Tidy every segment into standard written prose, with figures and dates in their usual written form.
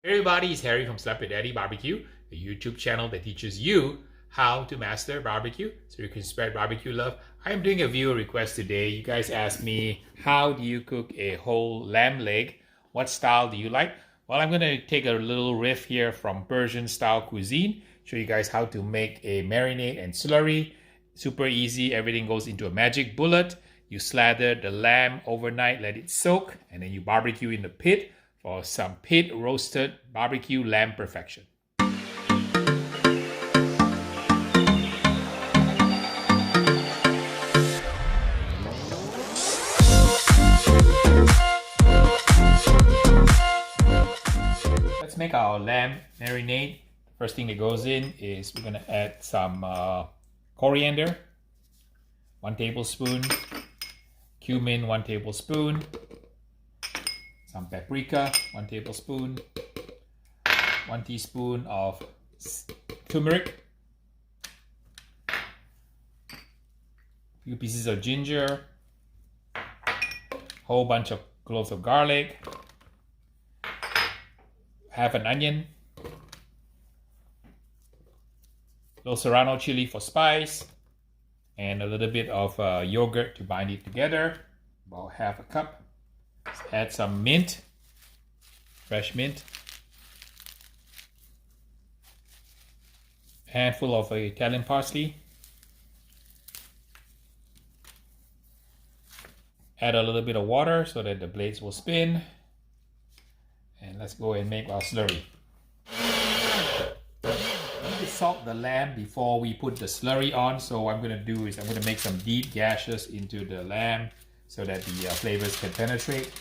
Hey everybody, it's Harry from Slap It Daddy BBQ, the YouTube channel that teaches you how to master barbecue so you can spread barbecue love. I am doing a viewer request today. You guys asked me, how do you cook a whole lamb leg? What style do you like? Well, I'm going to take a little riff here from Persian style cuisine, show you guys how to make a marinade and slurry. Super easy, everything goes into a magic bullet. You slather the lamb overnight, let it soak, and then you barbecue in the pit for some pit roasted barbecue lamb perfection. Let's make our lamb marinade. First thing that goes in is we're gonna add some coriander, 1 tablespoon, cumin, 1 tablespoon, some paprika, 1 tablespoon, 1 teaspoon of turmeric, a few pieces of ginger, whole bunch of cloves of garlic, half an onion, little serrano chili for spice, and a little bit of yogurt to bind it together, about half a cup. Let's add some mint, fresh mint, a handful of Italian parsley, add a little bit of water so that the blades will spin, and let's go and make our slurry. We need to salt the lamb before we put the slurry on, so what I'm going to do is I'm going to make some deep gashes into the lamb so that the flavors can penetrate.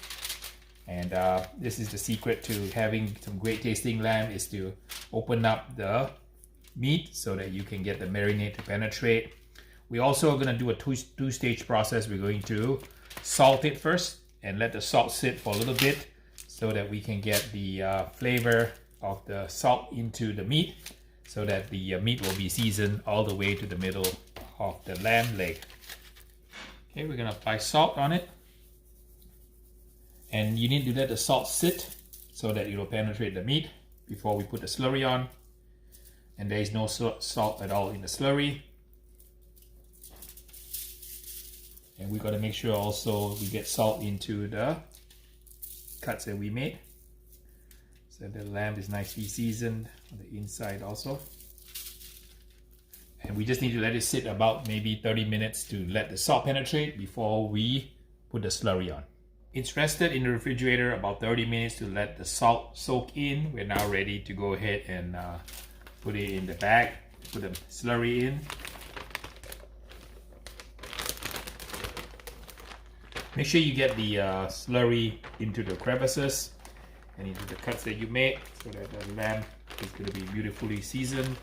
And this is the secret to having some great tasting lamb, is to open up the meat so that you can get the marinade to penetrate. We also are going to do a two-stage process. We're going to salt it first and let the salt sit for a little bit so that we can get the flavor of the salt into the meat so that the meat will be seasoned all the way to the middle of the lamb leg. Okay, we're going to apply salt on it. And you need to let the salt sit so that it will penetrate the meat before we put the slurry on. And there is no salt at all in the slurry. And we've got to make sure also we get salt into the cuts that we made, so the lamb is nicely seasoned on the inside also. And we just need to let it sit about maybe 30 minutes to let the salt penetrate before we put the slurry on. It's rested in the refrigerator about 30 minutes to let the salt soak in. We're now ready to go ahead and put it in the bag, put the slurry in. Make sure you get the slurry into the crevices and into the cuts that you made so that the lamb is going to be beautifully seasoned.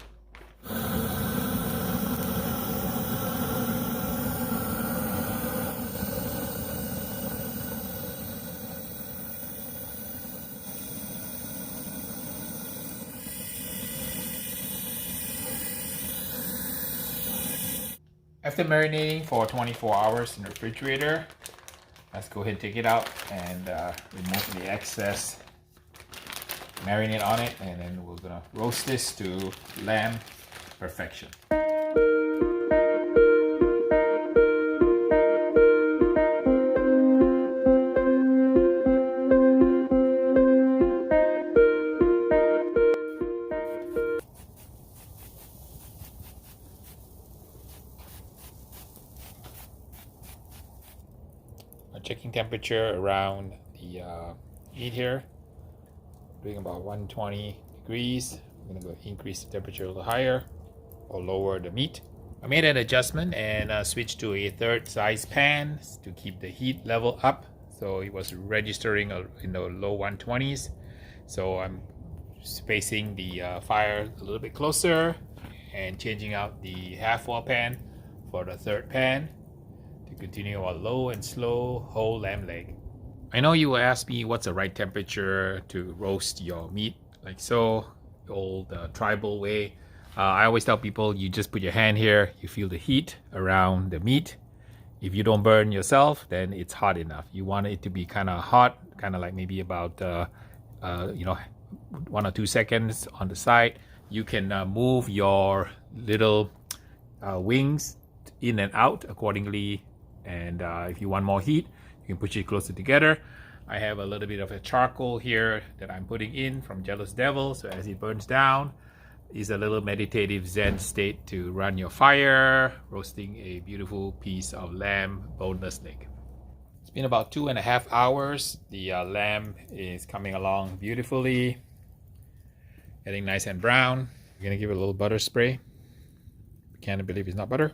After marinating for 24 hours in the refrigerator, let's go ahead and take it out and remove the excess marinade on it, and then we're gonna roast this to lamb perfection. Checking temperature around the heat here, doing about 120 degrees. I'm gonna go increase the temperature a little higher or lower the meat. I made an adjustment and switched to a third size pan to keep the heat level up. So it was registering in the low 120s. So I'm spacing the fire a little bit closer and changing out the half wall pan for the third pan to continue our low and slow whole lamb leg. I know you will ask me what's the right temperature to roast your meat, like so, the old tribal way. I always tell people, you just put your hand here, you feel the heat around the meat. If you don't burn yourself, then it's hot enough. You want it to be kind of hot, kind of like maybe about 1 or 2 seconds on the side. You can move your little wings in and out accordingly, and if you want more heat, you can push it closer together. I have a little bit of a charcoal here that I'm putting in from Jealous Devil, so as it burns down, is a little meditative zen state to run your fire, roasting a beautiful piece of lamb boneless leg. It's been about 2.5 hours. The lamb is coming along beautifully, getting nice and brown. We're gonna give it a little butter spray. Can't believe it's not butter.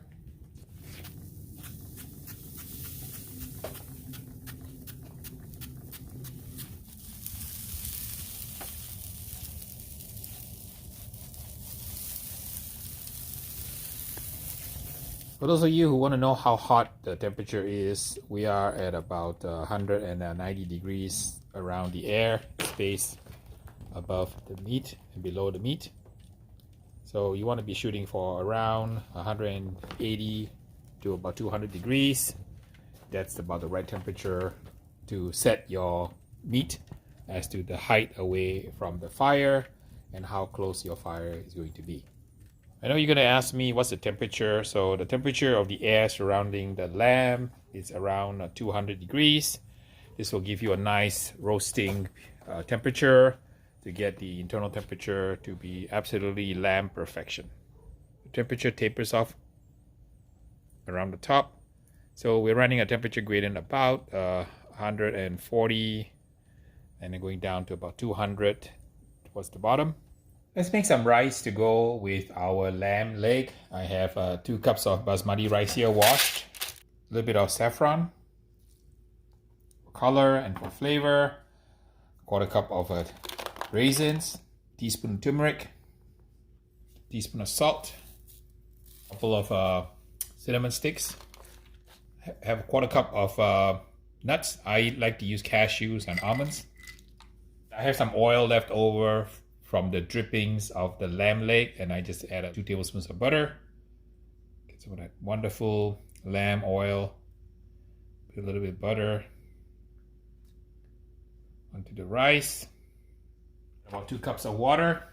For those of you who want to know how hot the temperature is, we are at about 190 degrees around the air space above the meat and below the meat. So you want to be shooting for around 180 to about 200 degrees. That's about the right temperature to set your meat as to the height away from the fire and how close your fire is going to be. I know you're going to ask me what's the temperature. So the temperature of the air surrounding the lamb is around 200 degrees. This will give you a nice roasting temperature to get the internal temperature to be absolutely lamb perfection. The temperature tapers off around the top. So we're running a temperature gradient about 140 and then going down to about 200 towards the bottom. Let's make some rice to go with our lamb leg. I have 2 cups of basmati rice here washed. A little bit of saffron for color and for flavor. 1/4 cup of raisins. Teaspoon of turmeric. Teaspoon of salt. A couple of cinnamon sticks. Have a 1/4 cup of nuts. I like to use cashews and almonds. I have some oil left over from the drippings of the lamb leg, and I just add 2 tablespoons of butter. Get some of that wonderful lamb oil. Put a little bit of butter onto the rice. About 2 cups of water.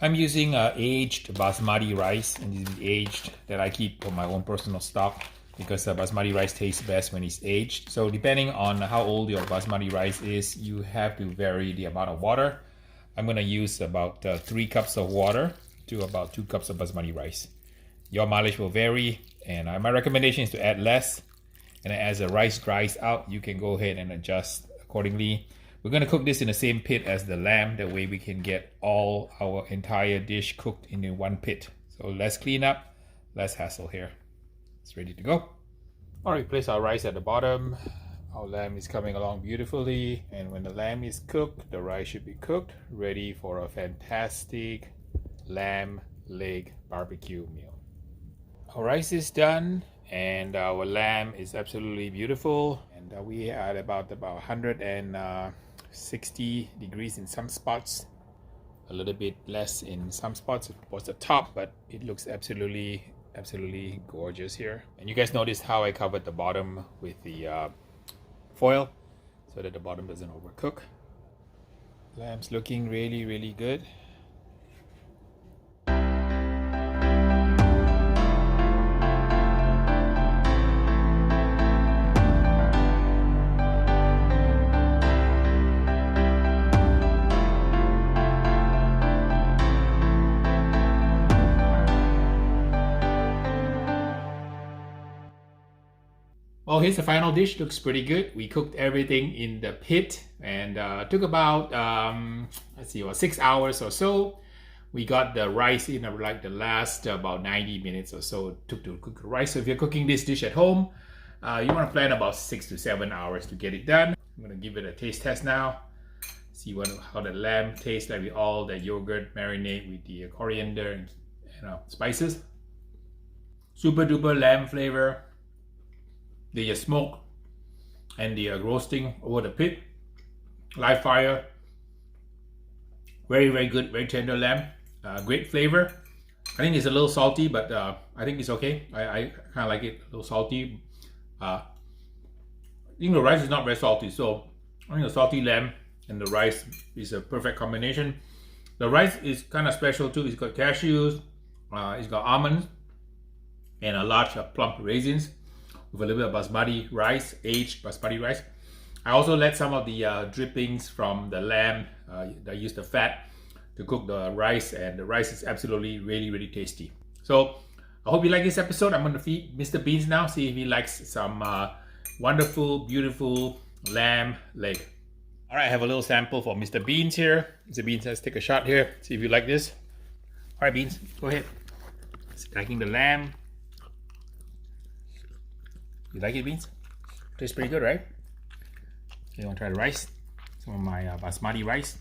I'm using aged basmati rice, and this is aged that I keep for my own personal stock because basmati rice tastes best when it's aged. So depending on how old your basmati rice is, you have to vary the amount of water. I'm going to use about 3 cups of water to about 2 cups of basmati rice. Your mileage will vary, and my recommendation is to add less. And as the rice dries out, you can go ahead and adjust accordingly. We're going to cook this in the same pit as the lamb. That way we can get all our entire dish cooked in one pit. So less cleanup, less hassle here. It's ready to go. All right, place our rice at the bottom. Our lamb is coming along beautifully, and when the lamb is cooked, the rice should be cooked, ready for a fantastic lamb leg barbecue meal. Our rice is done, and our lamb is absolutely beautiful. And we are at about 160 degrees in some spots, a little bit less in some spots towards the top, but it looks absolutely gorgeous here. And you guys noticed how I covered the bottom with the foil so that the bottom doesn't overcook. Lamb's looking really good. Well, here's the final dish. Looks pretty good. We cooked everything in the pit and took about, let's see, about 6 hours or so. We got the rice in like the last about 90 minutes or so it took to cook the rice. So if you're cooking this dish at home, you want to plan about 6 to 7 hours to get it done. I'm going to give it a taste test now. See how the lamb tastes like with all the yogurt marinade with the coriander and spices. Super duper lamb flavor. The smoke and the roasting over the pit, live fire, very good, very tender lamb, great flavor. I think it's a little salty, but I think it's okay. I kind of like it, a little salty. I think the rice is not very salty, so I think the salty lamb and the rice is a perfect combination. The rice is kind of special too. It's got cashews, it's got almonds, and a large plump raisins with a little bit of basmati rice, aged basmati rice. I also let some of the drippings from the lamb, I used the fat to cook the rice, and the rice is absolutely really tasty. So I hope you like this episode. I'm going to feed Mr. Beans now, see if he likes some wonderful, beautiful lamb leg. All right, I have a little sample for Mr. Beans here. Mr. Beans, let's take a shot here, see if you like this. All right, Beans, go ahead. Liking the lamb. You like it, Beans? Tastes pretty good, right? Okay, you want to try the rice? Some of my basmati rice.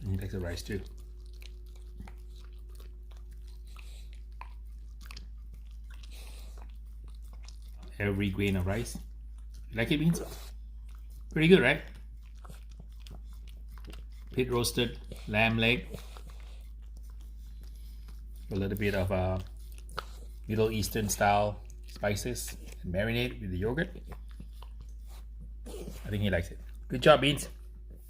And he likes the rice too. Every grain of rice. You like it, Beans? Pretty good, right? Pit roasted lamb leg. A little bit of Middle Eastern style spices and marinade with the yogurt. I think he likes it. Good job, Beans.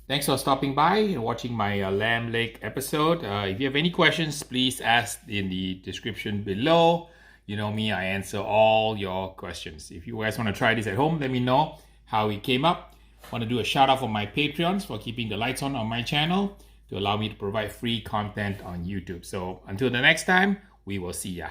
Thanks for stopping by and watching my lamb leg episode. If you have any questions, please ask in the description below. You know me, I answer all your questions. If you guys want to try this at home, let me know how it came up. I want to do a shout out for my Patreons for keeping the lights on my channel to allow me to provide free content on YouTube. So until the next time, we will see ya.